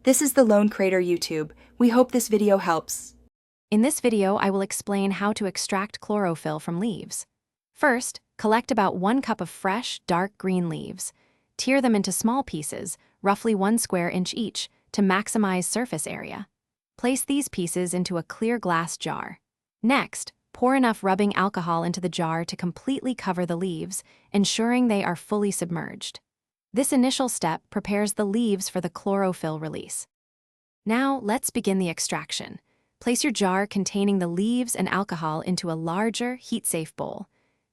This is the Lone Crater YouTube. We hope this video helps. In this video, I will explain how to extract chlorophyll from leaves. First, collect about 1 cup of fresh, dark green leaves. Tear them into small pieces, roughly 1 square inch each, to maximize surface area. Place these pieces into a clear glass jar. Next, pour enough rubbing alcohol into the jar to completely cover the leaves, ensuring they are fully submerged. This initial step prepares the leaves for the chlorophyll release. Now, let's begin the extraction. Place your jar containing the leaves and alcohol into a larger, heat-safe bowl.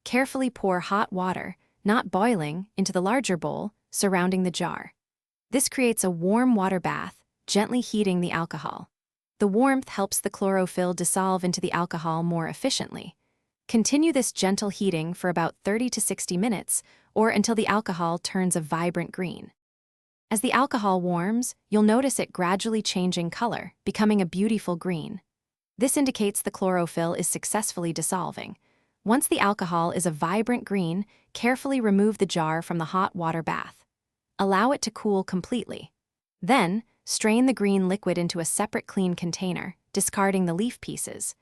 Carefully pour hot water, not boiling, into the larger bowl, surrounding the jar. This creates a warm water bath, gently heating the alcohol. The warmth helps the chlorophyll dissolve into the alcohol more efficiently. Continue this gentle heating for about 30 to 60 minutes, or until the alcohol turns a vibrant green. As the alcohol warms, you'll notice it gradually changing color, becoming a beautiful green. This indicates the chlorophyll is successfully dissolving. Once the alcohol is a vibrant green, carefully remove the jar from the hot water bath. Allow it to cool completely. Then, strain the green liquid into a separate clean container, discarding the leaf pieces.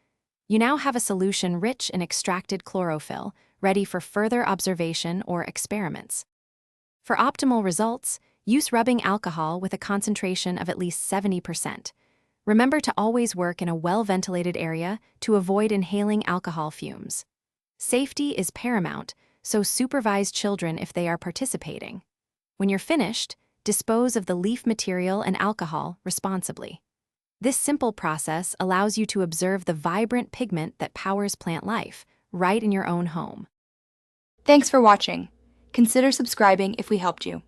You now have a solution rich in extracted chlorophyll, ready for further observation or experiments. For optimal results, use rubbing alcohol with a concentration of at least 70%. Remember to always work in a well-ventilated area to avoid inhaling alcohol fumes. Safety is paramount, so supervise children if they are participating. When you're finished, dispose of the leaf material and alcohol responsibly. This simple process allows you to observe the vibrant pigment that powers plant life, right in your own home. Thanks for watching. Consider subscribing if we helped you.